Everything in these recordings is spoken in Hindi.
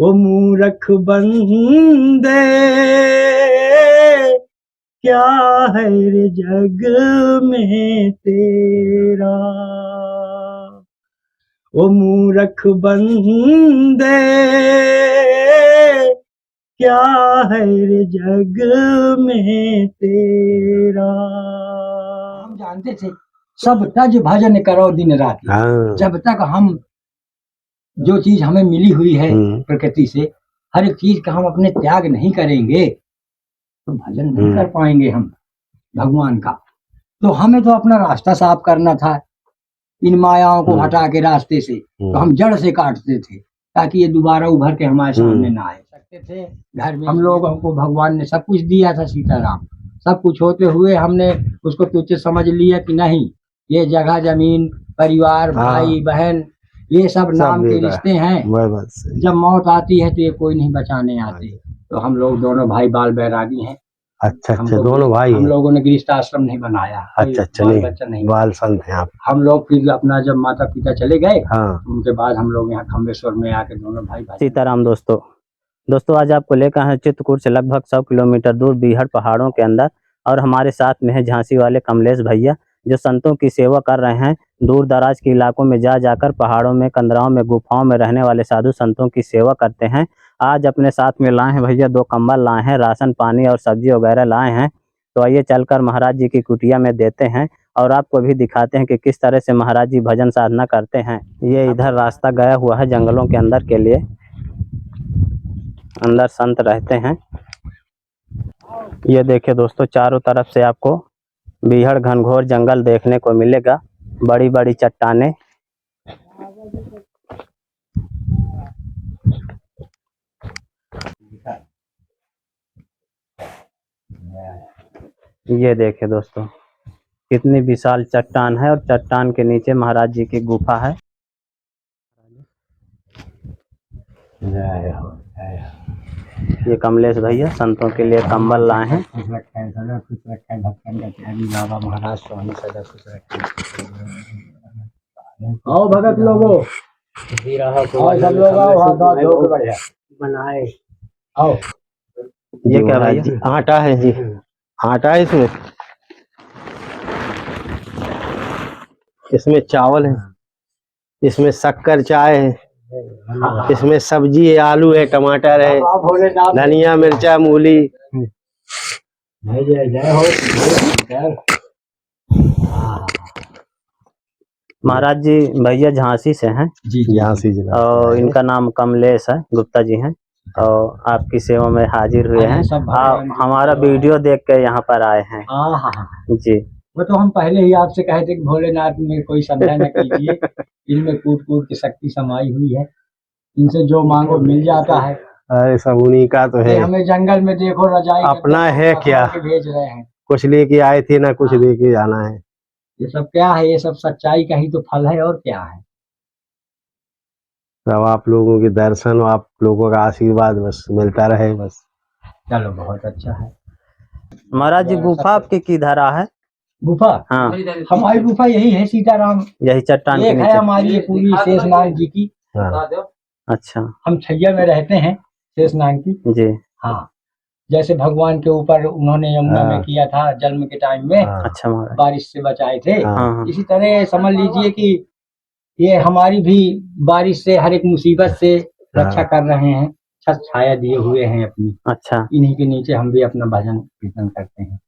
ओ मूर्ख बंदे क्या है रे जग में तेरा, ओ मूर्ख बंदे क्या है रे जग में तेरा। हम जानते थे सब तज भजन करो दिन रात, जब तक हम जो चीज हमें मिली हुई है प्रकृति से, हर एक चीज का हम अपने त्याग नहीं करेंगे तो भजन नहीं कर पाएंगे हम भगवान का। तो हमें तो अपना रास्ता साफ करना था, इन मायाओं को हटा के रास्ते से, तो हम जड़ से काटते थे ताकि ये दोबारा उभर के हमारे सामने ना आए सकते थे। घर में हम लोग, हमको भगवान ने सब कुछ दिया था, सीताराम सब कुछ होते हुए हमने उसको तुच्छ समझ लिया कि नहीं, ये जगह जमीन परिवार भाई बहन ये सब नाम के रिश्ते हैं, जब मौत आती है तो ये कोई नहीं बचाने आते। तो हम लोग दोनों भाई बाल बैरागी हैं। अच्छा अच्छा, दोनों भाई हम लोगों ने गृहस्थ आश्रम नहीं बनाया। अच्छा अच्छा, बाल बच्चा नहीं, बाल संत हैं आप। हम लोग फिर अपना जब माता पिता चले गए, उनके बाद हम लोग यहाँ खम्बेश्वर में आके दोनों भाई। सीताराम दोस्तों आज आपको लेकर हैं चित्रकूट से लगभग 100 किलोमीटर दूर बीहड़ पहाड़ों के अंदर, और हमारे साथ में है झांसी वाले कमलेश भैया जो संतों की सेवा कर रहे हैं। दूर दराज के इलाकों में जाकर पहाड़ों में, कंदराओं में, गुफाओं में रहने वाले साधु संतों की सेवा करते हैं। आज अपने साथ में लाए हैं भैया 2 कंबल लाए हैं, राशन पानी और सब्जी वगैरह लाए हैं। तो आइए चलकर महाराज जी की कुटिया में देते हैं और आपको भी दिखाते हैं कि किस तरह से महाराज जी भजन साधना करते हैं। ये इधर रास्ता गया हुआ है जंगलों के अंदर के लिए, अंदर संत रहते हैं। ये देखिए दोस्तों, चारों तरफ से आपको बीहड़ घनघोर जंगल देखने को मिलेगा, बड़ी बड़ी चट्टानें। ये देखिए दोस्तों कितनी विशाल चट्टान है, और चट्टान के नीचे महाराज जी की गुफा है। ये कमलेश भैया संतों के लिए कंबल लाए हैं। बाबा महाराज स्वामी सदा खुश रखें। आओ भगत लोगो, सब लोग आओ, बढ़िया बनाए। आओ, ये क्या भाई? आटा है जी, आटा है इसमें, इसमें चावल है, इसमें शक्कर चाय है, इसमें सब्जी है, आलू है, टमाटर है, धनिया मिर्चा मूली। जय हो। महाराज जी भैया झांसी से हैं जी, झांसी जिला, और इनका नाम कमलेश है, गुप्ता जी हैं, और आपकी सेवा में हाजिर हुए हैं। आप हमारा वीडियो देख के यहाँ पर आए हैं। जी, वो तो हम पहले ही आपसे कहे थे कि भोलेनाथ में कोई संदेह न कीजिए, इनमें कूट कूट की शक्ति समाई हुई है, इनसे जो मांगो मिल जाता है। अरे सब उन्हीं का तो है। हमें जंगल में देखो रजाई अपना है क्या, भेज रहे हैं, कुछ लेके आए थे ना कुछ लेके जाना है। ये सब क्या है, ये सब सच्चाई का ही तो फल है, और क्या है। सब आप लोगों के दर्शन, आप लोगों का आशीर्वाद बस मिलता रहे बस। चलो बहुत अच्छा है। महाराज जी गुफा आपकी किधर है? गुफा? हाँ, हमारी गुफा यही है, सीताराम यही चट्टान के नीचे है हमारी, ये पूरी शेषनाग जी की। अच्छा, हम छैया में रहते हैं शेषनाग की जी। हाँ, जैसे भगवान के ऊपर उन्होंने यमुना में किया था जन्म के टाइम में। अच्छा, बारिश से बचाए थे। इसी तरह समझ लीजिए कि ये हमारी भी बारिश से, हर एक मुसीबत से रक्षा कर रहे हैं, छत छाया दिए हुए हैं अपनी। अच्छा, इन्हीं के नीचे हम भी अपना भजन कीर्तन करते हैं।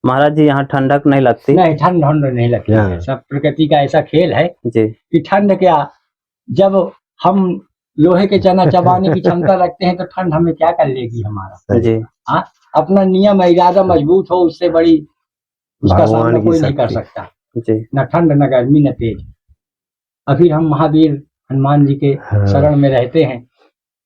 महाराज जी यहाँ ठंडक नहीं लगती? नहीं, ठंड नहीं लगती है, सब प्रकृति का ऐसा खेल है जी कि ठंड क्या, जब हम लोहे के चना चबाने की क्षमता रखते हैं तो ठंड हमें क्या कर लेगी हमारा। जी हाँ, अपना नियम इरादा मजबूत हो, उससे बड़ी उसका सामना कोई नहीं कर सकता जी। न ठंड न गर्मी न तेज। अभी हम महावीर हनुमान जी के शरण में रहते हैं,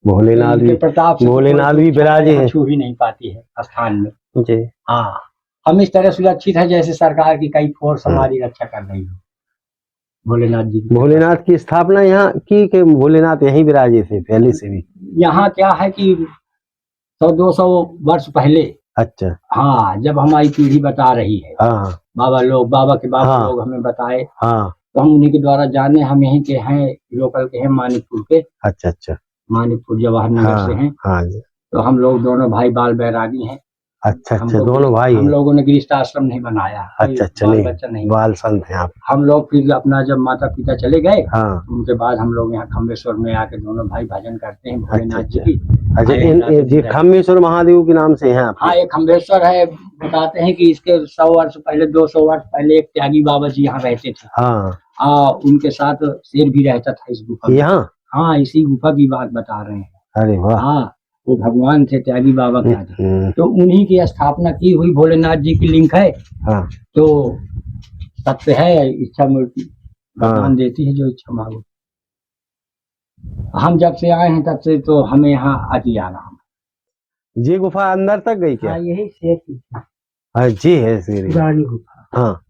भोलेनाथ भी, प्रताप भोलेनाथ भी विराजे हैं, छू ही नहीं पाती है स्थान में जी। हाँ, हम इस तरह सुरक्षित है जैसे सरकार की कई फोर्स हमारी रक्षा कर रही है। भोलेनाथ जी, भोलेनाथ की स्थापना यहाँ की कि भोलेनाथ यहीं विराजे थे पहले से भी? यहाँ क्या है कि 100-200 वर्ष पहले, अच्छा हाँ, जब हमारी पीढ़ी बता रही है, हाँ, बाबा के बाबा लोग हमें बताए, हाँ, तो हम उन्हीं के द्वारा जाने, हम यहीं के हैं, लोकल के हैं, मानिकपुर के। अच्छा अच्छा, मानिकपुर जवाहर नगर से हैं। हाँ जी। तो हम लोग दोनों भाई बाल बैरागी हैं। अच्छा, हम लोग- दोनों भाई हम हैं। लोगों ने गृहस्थ आश्रम नहीं बनाया। कोई अच्छा, बाल नहीं, बच्चा नहीं। बाल संत हैं आप। हम लोग फिर अपना जब माता पिता चले गए, हाँ। उनके बाद हम लोग यहाँ खम्बेश्वर में आके दोनों भाई भजन करते हैं भोलेनाथ जी की। अच्छा, ये खम्बेश्वर महादेव के नाम से हैं आप? हाँ, एक खम्बेश्वर है। बताते हैं कि इसके 100 वर्ष पहले 200 वर्ष पहले एक त्यागी बाबा जी यहाँ रहते थे। हाँ। उनके साथ शेर भी रहता था इस गुफा में। यहाँ? हाँ, इसी गुफा की बात बता रहे हैं। अरे वाह। हाँ, वो भगवान थे त्यागी बाबा के आगे। तो उन्हीं की स्थापना की हुई भोलेनाथ जी की लिंक है। हाँ। तो सत्य है, इच्छा मूर्ति भगवान देती है जो इच्छा मांगो। हम जब से आए हैं तब से तो हमें यहाँ अति आना। ये गुफा अंदर तक गई क्या? हाँ, यही शेर की हाँ जी, है शेर पुरानी गुफा। हाँ,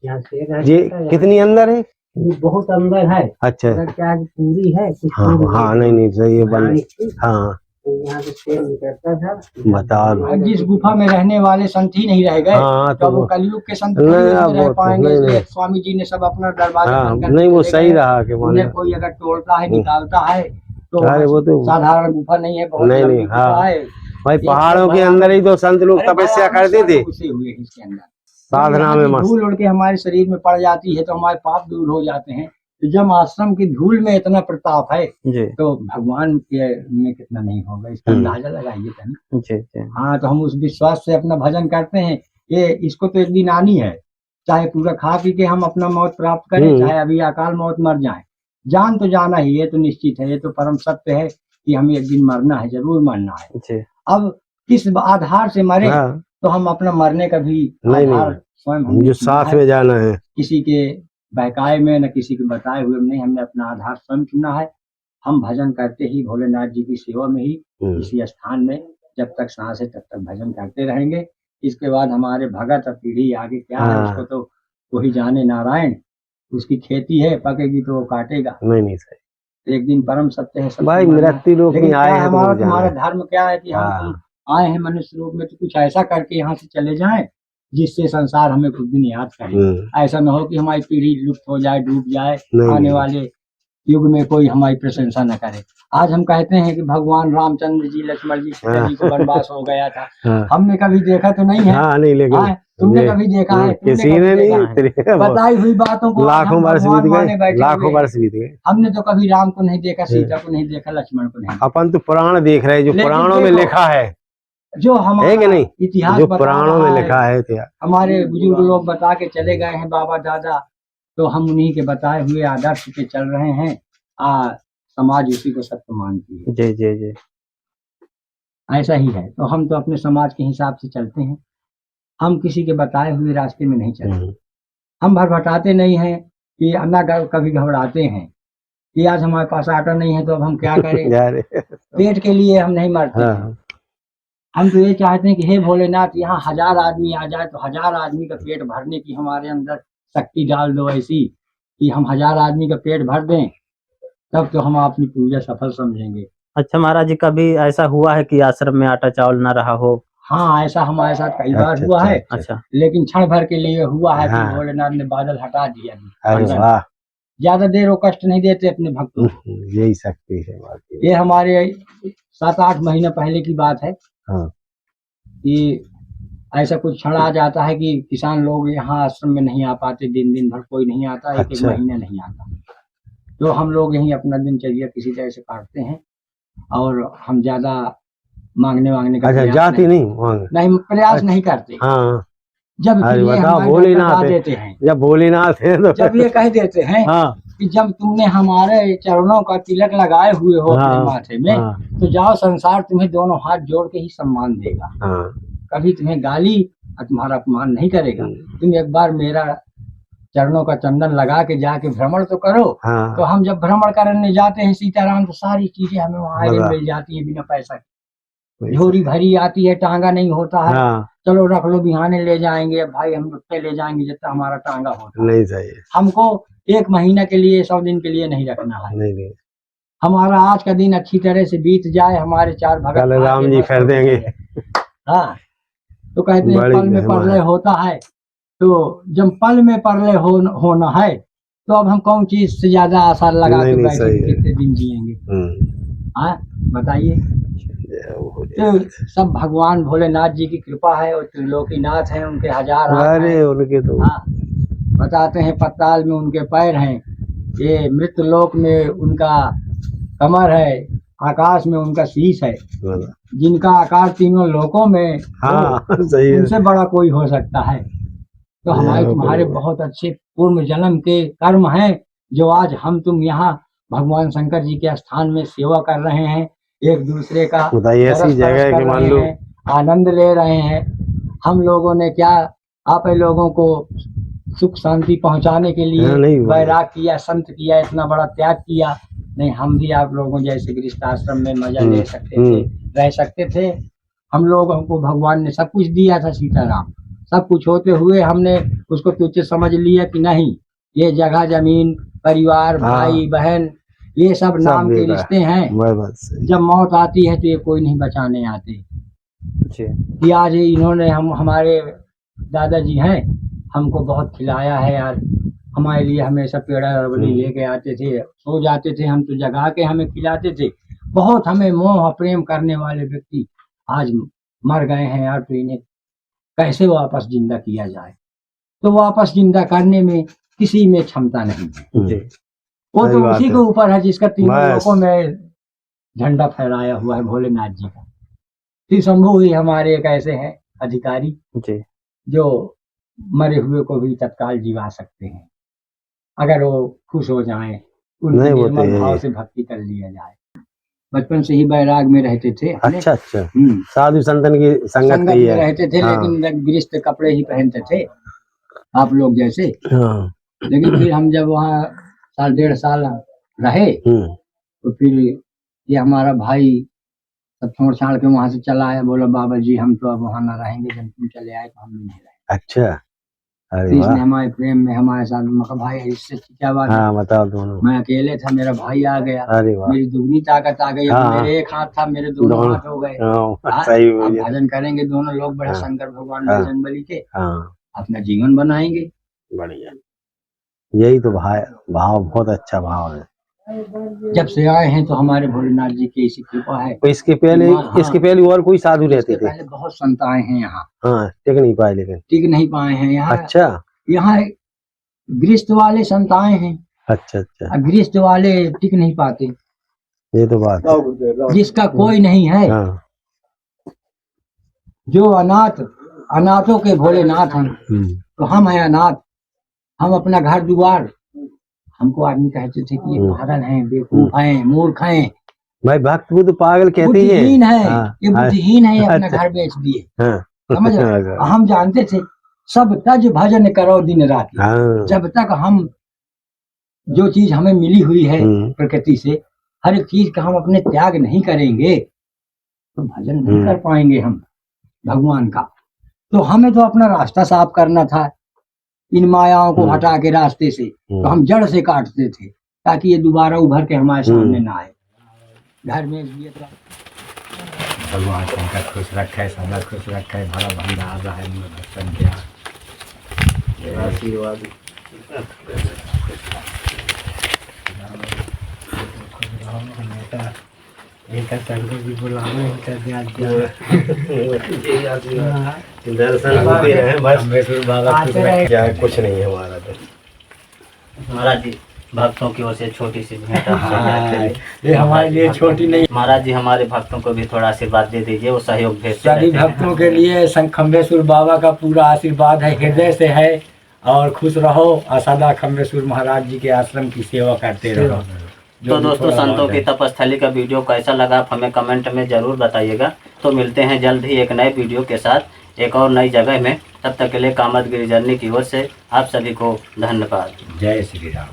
यहाँ शेर है। ये कितनी अंदर है? ये बहुत अंदर है। अच्छा। अगर क्या पूरी है कुछ हाँ हाँ, नहीं सही है बंद। हाँ, तो यहाँ से शेर निकलता था। बताओ। जिस गुफा में रहने वाले संत ही नहीं रह गए। हाँ, तो वो कलयुग के संत नहीं, नहीं रह पाएंगे। नहीं, नहीं। स्वामी जी ने सब अपना दरवाजा हाँ, बंद कर नहीं वो चले सही गए। रहा कि उन्हें कोई अगर तोड़ता है निकालता है तो अरे वो तो साधारण गुफा नहीं है, बहुत नहीं, लंबी नहीं, गुफा हाँ। है। भाई पहाड़ों के अंदर ही तो संत लोग तपस्या करते थे। हुए इसके अंदर साधना में मस्त। धूल उड़ के हमारे शरीर में पड़ जाती है तो हमारे पाप दूर हो जाते हैं। तो जब आश्रम की धूल में इतना प्रताप है तो भगवान के में कितना नहीं होगा, इसका अंदाजा लगाइए कहीं। हाँ, तो हम उस विश्वास से अपना भजन करते हैं। ये इसको तो एक दिन आनी है, चाहे पूरा खा पी के हम अपना मौत प्राप्त करें, चाहे अभी अकाल मौत मर जाए। जान तो जाना ही, ये तो निश्चित है, ये तो परम सत्य है कि हमें एक दिन मरना है, जरूर मरना है। अब किस आधार से मरे तो हम अपना मरने का भी आधार स्वयं जो साथ में जाना है, किसी के बहकाए में न किसी के बताए हुए नहीं, हमने अपना आधार स्वयं चुना है। हम भजन करते ही भोलेनाथ जी की सेवा में ही इसी स्थान में जब तक सांस है तब तक भजन करते रहेंगे। इसके बाद हमारे भगत और पीढ़ी आगे क्या है उसको तो वही जाने नारायण। उसकी खेती है, पकेगी तो वो काटेगा। नहीं सही। एक दिन परम सत्य है भाई, मृत्यु लोक में आए हैं। हमारा तुम्हारा धर्म क्या है कि हम आए हैं मनुष्य रूप में तो कुछ ऐसा करके यहाँ से चले जाएं जिससे संसार हमें कुछ दिन याद करे। ऐसा न हो कि हमारी पीढ़ी लुप्त हो जाए, डूब जाए, आने वाले युग में कोई हमारी प्रशंसा न करे। आज हम कहते हैं कि भगवान रामचंद्र जी लक्ष्मण जी सीता जी को वनवास हो गया था। हमने कभी देखा तो नहीं है। नहीं, लेकिन तुमने कभी देखा है? किसी ने नहीं। बताई हुई बातों को लाखों वर्ष बीत गए, लाखों वर्ष बीत गए। हमने तो कभी राम को नहीं देखा, सीता को नहीं देखा, लक्ष्मण को नहीं। अपन तो पुराण देख रहे हैं, जो पुराणों में लिखा है, जो हमारा नहीं इतिहास जो पुराणों में लिखा है। हमारे बुजुर्ग लोग बता के चले गए हैं, बाबा दादा, तो हम उन्हीं के बताए हुए आदर्श पे चल रहे हैं। समाज उसी को सत्य मानती है। जी जी जी, ऐसा ही है। तो हम तो अपने समाज के हिसाब से चलते हैं, हम किसी के बताए हुए रास्ते में नहीं चलते। हम भटभटाते नहीं हैं कि ना कभी घबराते हैं कि आज हमारे पास आटा नहीं है तो अब हम क्या करें। पेट के लिए हम नहीं मरते हैं। हम तो ये चाहते हैं कि हे भोलेनाथ, यहाँ 1000 आदमी आ जाए तो 1000 आदमी का पेट भरने की हमारे अंदर शक्ति डाल दो, ऐसी कि हम 1000 आदमी का पेट भर दें, तब तो हम अपनी पूजा सफल समझेंगे। अच्छा महाराज जी, कभी ऐसा हुआ है कि आश्रम में आटा चावल ना रहा हो? हाँ, ऐसा हमारे साथ कई बार हुआ है। अच्छा, लेकिन क्षण भर के लिए हुआ है कि भोलेनाथ ने बादल हटा दिया। ज्यादा देर वो कष्ट नहीं देते अपने भक्तों को। यही शक्ति है। ये हमारे 7-8 महीने पहले की बात है कि ऐसा कुछ क्षण आ जाता है कि किसान लोग यहाँ आश्रम में नहीं आ पाते, दिन भर कोई नहीं आता, एक महीना नहीं आता। तो हम लोग यहीं अपना दिनचर्या किसी तरह से काटते हैं और हम ज्यादा मांगने का जाति नहीं प्रयास नहीं करते। जब भोलेनाथ देते हैं, जब भोलेनाथ है तो जब ये कह देते हैं कि जब तुमने हमारे चरणों का तिलक लगाए हुए हो अपने माथे में, तो जाओ, संसार तुम्हें दोनों हाथ जोड़ के ही सम्मान देगा। कभी तुम्हें गाली और तुम्हारा अपमान नहीं करेगा। तुम एक बार मेरा चरणों का चंदन लगा के जाके भ्रमण तो करो। तो हम जब भ्रमण करने जाते हैं सीताराम, तो सारी चीजें हमें वहाँ मिल जाती है बिना पैसा के। झोरी भरी आती है, टांगा नहीं होता है। चलो रख लो, बिहाने ले जाएंगे भाई, हम रुपये ले जाएंगे जितना हमारा टांगा होता नहीं चाहिए। हमको 1 महीना के लिए, 100 दिन के लिए नहीं रखना है। नहीं। हमारा आज का दिन अच्छी तरह से बीत जाए, हमारे 4 भगत राम जी कर देंगे। हाँ, तो कहते हैं पल में परलय होता है। तो जब पल में परलय होना है तो अब हम कौन चीज से ज्यादा आसार लगा के बैठे कितने दिन जिएंगे। हाँ बताइए। तो सब भगवान भोलेनाथ जी की कृपा है और त्रिलोकीनाथ हैं, उनके हजार हाथ अरे हैं। उनके तो हाँ बताते हैं पताल में उनके पैर हैं, ये मृतलोक में उनका कमर है, आकाश में उनका शीश है। जिनका आकार तीनों लोकों में हाँ सही है। उनसे बड़ा कोई हो सकता है। तो हमारे तुम्हारे बहुत अच्छे पूर्व जन्म के कर्म हैं जो आज हम तुम यहाँ भगवान शंकर जी के स्थान में सेवा कर रहे हैं, एक दूसरे का बताइए ऐसी जगह है कि मान लो आनंद ले रहे हैं। हम लोगों ने क्या आप लोगों को सुख शांति पहुंचाने के लिए बैराग किया, संत किया, इतना बड़ा त्याग किया। नहीं, हम भी आप लोगों जैसे गृहस्थ आश्रम में मजा ले सकते थे, रह सकते थे। हम लोगों को भगवान ने सब कुछ दिया था, सीताराम, सब कुछ होते हुए हमने उसको तुच्छ समझ लिया कि नहीं, ये जगह जमीन परिवार भाई बहन ये सब नाम के रिश्ते हैं। जब मौत आती है तो ये कोई नहीं बचाने आते। कि आज इन्होंने हमारे दादाजी हैं, हमको बहुत खिलाया है यार, हमारे लिए हमेशा पेड़ा रबड़ी लेके आते थे, सो जाते थे हम तो जगा के हमें खिलाते थे। बहुत हमें मोह प्रेम करने वाले व्यक्ति आज मर गए हैं यार, तो इन्हें कैसे वापस जिंदा किया जाए? तो वापस जिंदा करने में किसी में क्षमता नहीं है। वो तो उसी के ऊपर है जिसका तीनों लोगों में झंडा फहराया हुआ है, भोलेनाथ जी का। श्री शंभू ही हमारे एक ऐसे हैं अधिकारी जो मरे हुए को भी तत्काल जीवा सकते हैं, अगर वो खुश हो जाए, उनके निर्मल भाव से भक्ति कर लिया जाए। बचपन से ही बैराग में रहते थे। अच्छा अच्छा। साधु संतन की संगत में रहते थे। हाँ। लेकिन गृहस्थ कपड़े ही पहनते थे आप लोग जैसे। हाँ। लेकिन फिर हम जब वहाँ साल 1.5 साल रहे तो फिर ये हमारा भाई सब छोड़ छाड़ के वहां से चला आया, बोला बाबा जी हम तो अब वहाँ न रहेंगे, जब तुम चले आए तो हम नहीं रहेंगे। अच्छा। इसने हमारे प्रेम में हमारे साथ भाई इससे क्या बात है? बताओ दोनों। मैं अकेले था, मेरा भाई आ गया, मेरी दुगनी ताकत आ गई। मेरे एक हाथ था, मेरे दोनों हाथ हो गए। भजन करेंगे दोनों लोग, बड़े शंकर भगवान बजरंग बली के, अपना जीवन बनाएंगे। बढ़िया, यही तो भाव बहुत अच्छा भाव है। जब से आए हैं तो हमारे भोलेनाथ जी की ऐसी कृपा है। तो इसके पहले और कोई साधु रहते थे? पहले बहुत संत आए हैं यहाँ। हाँ, टिक नहीं पाए, लेकिन टिक नहीं पाए हैं यहाँ। अच्छा, यहाँ गृहस्थ वाले संत आए हैं। अच्छा अच्छा। गृहस्थ वाले टिक नहीं पाते, ये तो बात है। जिसका कोई नहीं है। हाँ। जो अनाथों के भोलेनाथ हैं, तो हम हैं अनाथ। हम अपना घर द्वार, हमको आदमी कहते थे कि ये पागल हैं, बेवकूफ हैं, मूर्ख हैं। भाई भक्त बुद्ध पागल कहते हैं, बुद्धिहीन है। ये बुद्धिहीन है, ये अपना घर बेच दिए। समझ रहे? हम जानते थे सब तज भजन करो दिन रात। जब तक हम जो चीज हमें मिली हुई है प्रकृति से, हर एक चीज का हम अपने त्याग नहीं करेंगे तो भजन नहीं कर पाएंगे हम भगवान का। तो हमें तो अपना रास्ता साफ करना था, इन मायाओं को हटा के रास्ते से। तो हम जड़ से काटते थे ताकि ये दोबारा उभर के हमारे सामने ना आए। घर में भगवान शंकर खुश रखे, सब खुश रखे, बड़ा भंडारा है भक्तन के आशीर्वाद। दर्शन होते हैं बस, क्या कुछ नहीं है हमारा तो। महाराज जी भक्तों की ओर से छोटी सी भेंट ये हमारे लिए छोटी नहीं। महाराज जी हमारे भक्तों को भी थोड़ा आशीर्वाद दे दीजिए, वो सहयोग भेज। सभी भक्तों के लिए खंबेश्वर बाबा का पूरा आशीर्वाद है, हृदय से है। और खुश रहो और सदा खंबेश्वर महाराज जी के आश्रम की सेवा करते रहो। तो दोस्तों, संतों की तपस्थली का वीडियो कैसा लगा आप हमें कमेंट में जरूर बताइएगा। तो मिलते हैं जल्द ही एक नए वीडियो के साथ एक और नई जगह में। तब तक के लिए कामत गिरी जर्नी की ओर से आप सभी को धन्यवाद। जय श्री राम।